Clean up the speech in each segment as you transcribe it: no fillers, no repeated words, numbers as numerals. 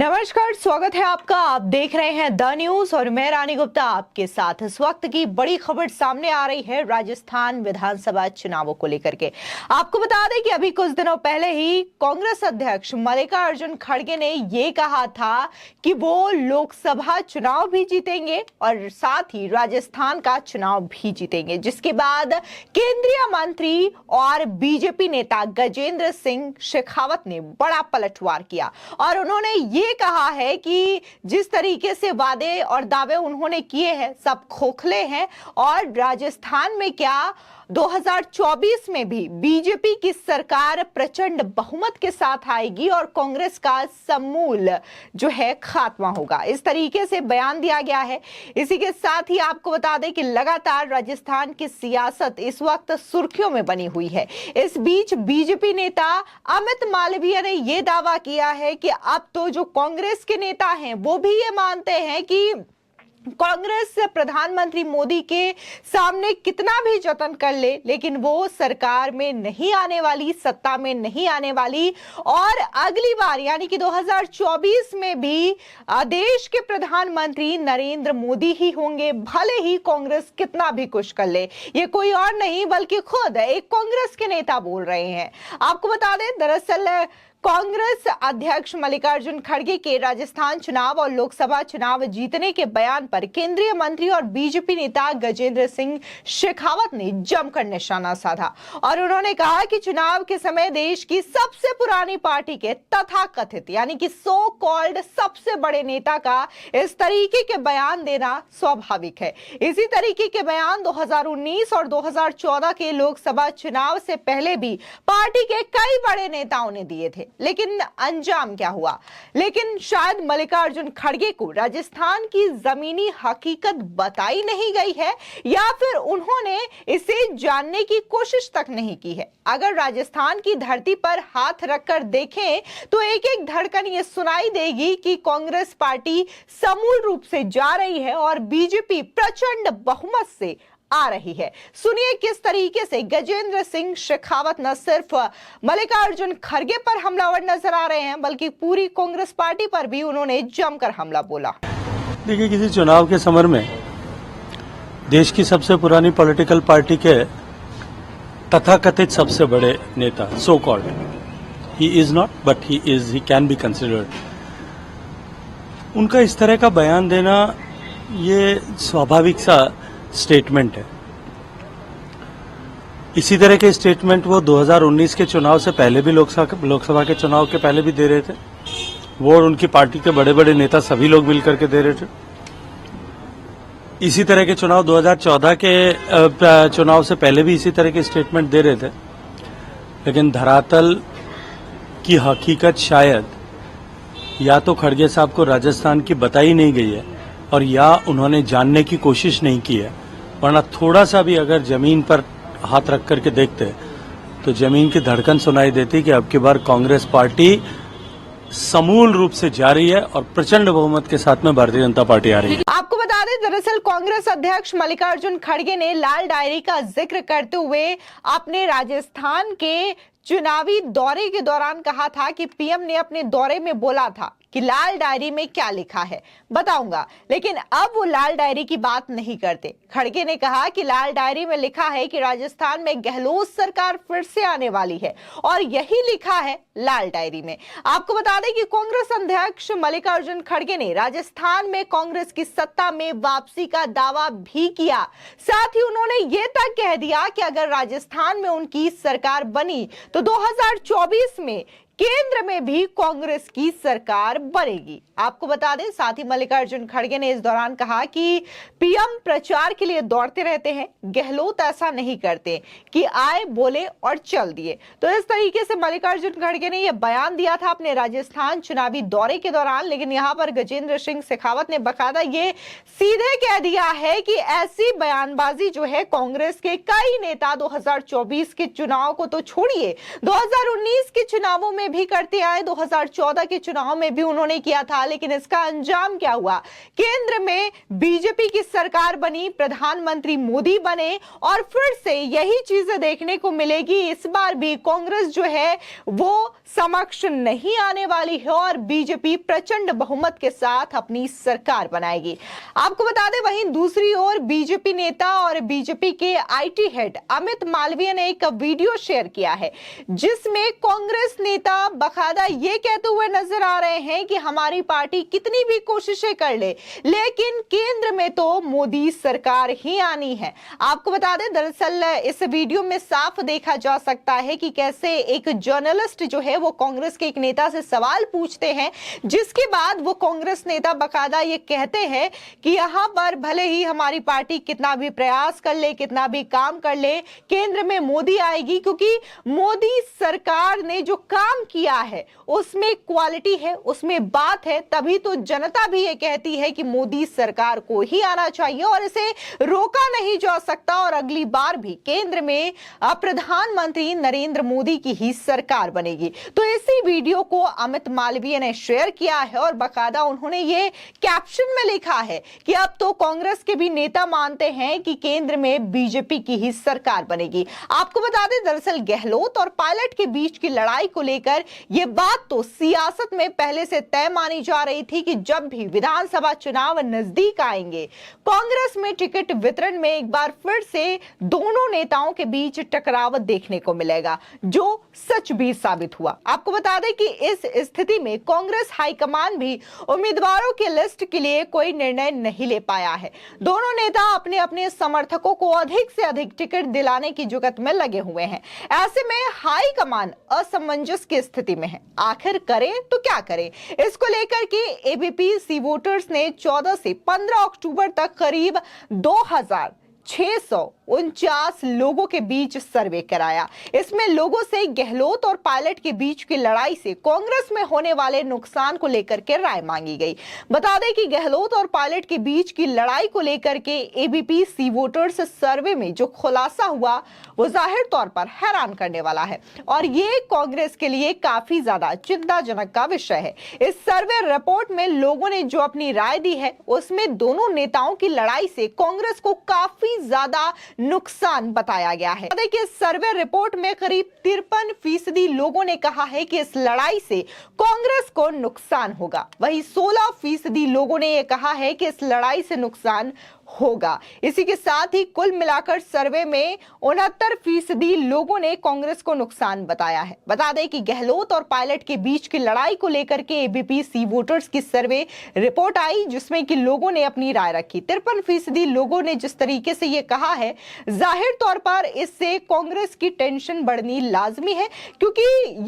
नमस्कार, स्वागत है आपका। आप देख रहे हैं द न्यूज और मैं रानी गुप्ता आपके साथ। इस वक्त की बड़ी खबर सामने आ रही है राजस्थान विधानसभा चुनावों को लेकर के। आपको बता दें कि अभी कुछ दिनों पहले ही कांग्रेस अध्यक्ष मल्लिकार्जुन खड़गे ने ये कहा था कि वो लोकसभा चुनाव भी जीतेंगे और साथ ही राजस्थान का चुनाव भी जीतेंगे, जिसके बाद केंद्रीय मंत्री और बीजेपी नेता गजेंद्र सिंह शेखावत ने बड़ा पलटवार किया और उन्होंने ये कहा है कि जिस तरीके से वादे और दावे उन्होंने किए हैं सब खोखले हैं और राजस्थान में क्या 2024 में भी बीजेपी की सरकार प्रचंड बहुमत के साथ आएगी और कांग्रेस का समूल जो है खात्मा होगा। इस तरीके से बयान दिया गया है। इसी के साथ ही आपको बता दें कि लगातार राजस्थान की सियासत इस वक्त सुर्खियों में बनी हुई है। इस बीच बीजेपी नेता अमित मालवीय ने यह दावा किया है कि अब तो जो कांग्रेस के नेता हैं वो भी ये मानते हैं कि कांग्रेस प्रधानमंत्री मोदी के सामने कितना भी जतन कर ले लेकिन वो सरकार में नहीं आने वाली, सत्ता में नहीं आने वाली और अगली बार यानी कि 2024 में भी देश के प्रधानमंत्री नरेंद्र मोदी ही होंगे, भले ही कांग्रेस कितना भी कुछ कर ले। ये कोई और नहीं बल्कि खुद एक कांग्रेस के नेता बोल रहे हैं। आपको बता दें, दरअसल कांग्रेस अध्यक्ष मल्लिकार्जुन खड़गे के राजस्थान चुनाव और लोकसभा चुनाव जीतने के बयान पर केंद्रीय मंत्री और बीजेपी नेता गजेंद्र सिंह शेखावत ने जमकर निशाना साधा और उन्होंने कहा कि चुनाव के समय देश की सबसे पुरानी पार्टी के तथाकथित यानी कि सो कॉल्ड सबसे बड़े नेता का इस तरीके के बयान देना स्वाभाविक है। इसी तरीके के बयान 2019 और 2014 के लोकसभा चुनाव से पहले भी पार्टी के कई बड़े नेताओं ने दिए थे, लेकिन अंजाम क्या हुआ। लेकिन शायद मल्लिकार्जुन खड़गे को राजस्थान की जमीनी हकीकत बताई नहीं गई है या फिर उन्होंने इसे जानने की कोशिश तक नहीं की है। अगर राजस्थान की धरती पर हाथ रखकर देखें तो एक एक धड़कन ये सुनाई देगी कि कांग्रेस पार्टी समूल रूप से जा रही है और बीजेपी प्रचंड बहुमत से आ रही है। सुनिए किस तरीके से गजेंद्र सिंह शेखावत न सिर्फ मल्लिकार्जुन खड़गे पर हमलावर नजर आ रहे हैं बल्कि पूरी कांग्रेस पार्टी पर भी उन्होंने जमकर हमला बोला। देखिए, किसी चुनाव के समर में देश की सबसे पुरानी पॉलिटिकल पार्टी के तथाकथित सबसे बड़े नेता, so called, he is not but he can be considered, उनका इस तरह का बयान देना ये स्वाभाविक सा स्टेटमेंट है। इसी तरह के स्टेटमेंट वो 2019 के चुनाव से पहले भी लोकसभा के चुनाव के पहले भी दे रहे थे। वो और उनकी पार्टी के बड़े बड़े नेता सभी लोग मिलकर के दे रहे थे। इसी तरह के चुनाव 2014 के चुनाव से पहले भी इसी तरह के स्टेटमेंट दे रहे थे। लेकिन धरातल की हकीकत शायद या तो खड़गे साहब को राजस्थान की बताई नहीं गई है और या उन्होंने जानने की कोशिश नहीं की है, वरना थोड़ा सा भी अगर जमीन पर हाथ रख करके देखते तो जमीन की धड़कन सुनाई देती कि अब की बार कांग्रेस पार्टी समूल रूप से जा रही है और प्रचंड बहुमत के साथ में भारतीय जनता पार्टी आ रही है। आपको बता दें, दरअसल कांग्रेस अध्यक्ष मल्लिकार्जुन खड़गे ने लाल डायरी का जिक्र करते हुए अपने राजस्थान के चुनावी दौरे के दौरान कहा था कि पीएम ने अपने दौरे में बोला था कि लाल डायरी में क्या लिखा है बताऊंगा, लेकिन अब वो लाल डायरी की बात नहीं करते। खड़गे ने कहा कि लाल डायरी में लिखा है कि राजस्थान में गहलोत सरकार फिर से आने वाली है और यही लिखा है लाल डायरी में। आपको बता दें कि कांग्रेस अध्यक्ष मल्लिकार्जुन खड़गे ने राजस्थान में कांग्रेस की सत्ता में वापसी का दावा भी किया। साथ ही उन्होंने ये तक कह दिया कि अगर राजस्थान में उनकी सरकार बनी तो 2024 में केंद्र में भी कांग्रेस की सरकार बनेगी। आपको बता दें, साथ ही मल्लिकार्जुन खड़गे ने इस दौरान कहा कि पीएम प्रचार के लिए दौड़ते रहते हैं, गहलोत ऐसा नहीं करते कि आए बोले और चल दिए। तो इस तरीके से मल्लिकार्जुन खड़गे ने यह बयान दिया था अपने राजस्थान चुनावी दौरे के दौरान। लेकिन यहां पर गजेंद्र सिंह शेखावत ने बकायदा ये सीधे कह दिया है कि ऐसी बयानबाजी जो है कांग्रेस के कई नेता 2024 के चुनाव को तो छोड़िए, 2019 के चुनावों में में भी करते आए, 2014 के चुनाव में भी उन्होंने किया था, लेकिन इसका अंजाम क्या हुआ? केंद्र में बीजेपी की सरकार बनी, प्रधानमंत्री मोदी बने और फिर से यही चीजें देखने को मिलेगी। इस बार भी कांग्रेस जो है वो समक्ष नहीं आने वाली है और बीजेपी प्रचंड बहुमत के साथ अपनी सरकार बनाएगी। आपको बता दें, वहीं दूसरी ओर बीजेपी नेता और बीजेपी के आईटी हेड अमित मालवीय ने एक वीडियो शेयर किया है, जिसमें कांग्रेस नेता बकायदा ये कहते हुए नजर आ रहे हैं कि हमारी पार्टी कितनी भी कोशिशें कर ले, लेकिन केंद्र में तो मोदी सरकार ही आनी है। आपको बता दें, दरअसल इस वीडियो में साफ देखा जा सकता है कि कैसे एक जर्नलिस्ट जो है वो कांग्रेस के एक नेता से सवाल पूछते हैं, जिसके बाद वो कांग्रेस नेता बकायदा ये कहते हैं कि यहां पर भले ही हमारी पार्टी कितना भी प्रयास कर ले, कितना भी काम कर ले, केंद्र में मोदी आएगी, क्योंकि मोदी सरकार ने जो काम किया है उसमें क्वालिटी है, उसमें बात है, तभी तो जनता भी ये कहती है कि मोदी सरकार को ही आना चाहिए और इसे रोका नहीं जा सकता और अगली बार भी केंद्र में प्रधानमंत्री नरेंद्र मोदी की ही सरकार बनेगी। तो इसी वीडियो को अमित मालवीय ने शेयर किया है और बकायदा उन्होंने ये कैप्शन में लिखा है कि अब तो कांग्रेस के भी नेता मानते हैं कि केंद्र में बीजेपी की ही सरकार बनेगी। आपको बता दें, दरअसल गहलोत और पायलट के बीच की लड़ाई को लेकर यह बात तो सियासत में पहले से तय मानी जा रही थी कि जब भी विधानसभा चुनाव नजदीक आएंगे, कांग्रेस में टिकट वितरण में एक बार फिर से दोनों नेताओं के बीच टकराव देखने को मिलेगा, जो सच भी साबित हुआ। आपको बता दें कि इस स्थिति में कांग्रेस हाईकमान भी उम्मीदवारों की लिस्ट के लिए कोई निर्णय नहीं ले पाया है। दोनों नेता अपने अपने समर्थकों को अधिक से अधिक टिकट दिलाने की जुगत में लगे हुए हैं। ऐसे में हाईकमान असमंजस की स्थिति में है, आखिर करें तो क्या करें? इसको लेकर के एबीपी सी वोटर्स ने 14 से 15 अक्टूबर तक करीब 2649 लोगों के बीच सर्वे कराया। इसमें लोगों से गहलोत और पायलट के बीच की लड़ाई से कांग्रेस में होने वाले नुकसान को लेकर के राय मांगी गई। बता दें कि गहलोत और पायलट के बीच की लड़ाई को लेकर के एबीपी सी वोटर्स सर्वे में जो खुलासा हुआ वो जाहिर तौर पर हैरान करने वाला है और ये कांग्रेस के लिए काफी ज्यादा चिंताजनक का विषय है। इस सर्वे रिपोर्ट में लोगों ने जो अपनी राय दी है उसमें दोनों नेताओं की लड़ाई से कांग्रेस को काफी ज्यादा नुकसान बताया गया है। देखिए, सर्वे रिपोर्ट में करीब 53% लोगों ने कहा है कि इस लड़ाई से कांग्रेस को नुकसान होगा, वहीं 16% लोगों ने यह कहा है कि इस लड़ाई से नुकसान होगा। इसी के साथ ही कुल मिलाकर सर्वे में 69% लोगों ने कांग्रेस को नुकसान बताया है। बता दें कि गहलोत और पायलट के बीच की लड़ाई को लेकर के एबीपी सी वोटर्स की सर्वे रिपोर्ट आई, जिसमें कि लोगों ने अपनी राय रखी। 53% लोगों ने जिस तरीके से ये कहा है, जाहिर तौर पर इससे कांग्रेस की टेंशन बढ़नी लाजमी है, क्योंकि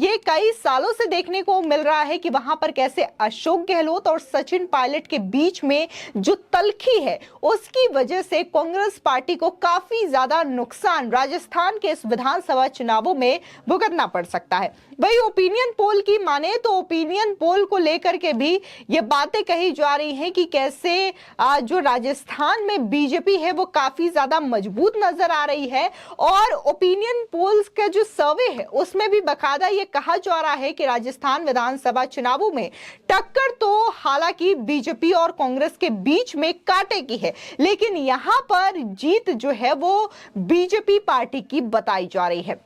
ये कई सालों से देखने को मिल रहा है कि वहां पर कैसे अशोक गहलोत और सचिन पायलट के बीच में जो तल्खी है उसकी वजह से कांग्रेस पार्टी को काफी ज्यादा नुकसान राजस्थान के इस विधानसभा चुनावों में भुगतना पड़ सकता है। वही ओपिनियन पोल की माने तो ओपिनियन पोल को लेकर के भी ये बातें कही जा रही हैं कि कैसे जो राजस्थान में बीजेपी है वो काफी ज्यादा मजबूत नजर आ रही है और ओपिनियन पोल्स का जो सर्वे है उसमें भी बकायदा ये कहा जा रहा है कि राजस्थान विधानसभा चुनावों में टक्कर तो हालांकि बीजेपी और कांग्रेस के बीच में कांटे की है, लेकिन यहां पर जीत जो है वो बीजेपी पार्टी की बताई जा रही है।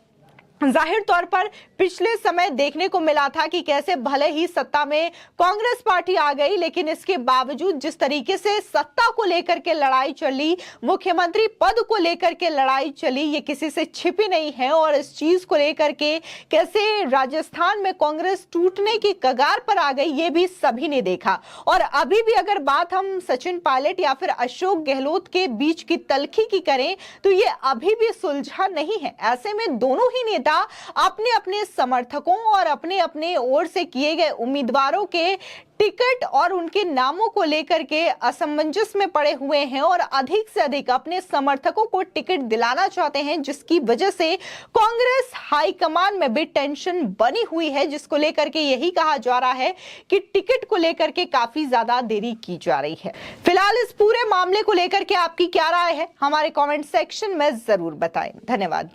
जाहिर तौर पर पिछले समय देखने को मिला था कि कैसे भले ही सत्ता में कांग्रेस पार्टी आ गई, लेकिन इसके बावजूद जिस तरीके से सत्ता को लेकर के लड़ाई चली, मुख्यमंत्री पद को लेकर के लड़ाई चली, ये किसी से छिपी नहीं है और इस चीज को लेकर के कैसे राजस्थान में कांग्रेस टूटने की कगार पर आ गई, ये भी सभी ने देखा। और अभी भी अगर बात हम सचिन पायलट या फिर अशोक गहलोत के बीच की तल्खी की करें तो ये अभी भी सुलझा नहीं है। ऐसे में दोनों ही नेता अपने अपने समर्थकों और अपने अपने ओर से किए गए उम्मीदवारों के टिकट और उनके नामों को लेकर के असमंजस में पड़े हुए हैं और अधिक से अधिक अपने समर्थकों को टिकट दिलाना चाहते हैं, जिसकी वजह से कांग्रेस हाईकमान में भी टेंशन बनी हुई है, जिसको लेकर के यही कहा जा रहा है कि टिकट को लेकर के काफी ज्यादा देरी की जा रही है। फिलहाल इस पूरे मामले को लेकर के आपकी क्या राय है, हमारे कॉमेंट सेक्शन में जरूर बताएं। धन्यवाद।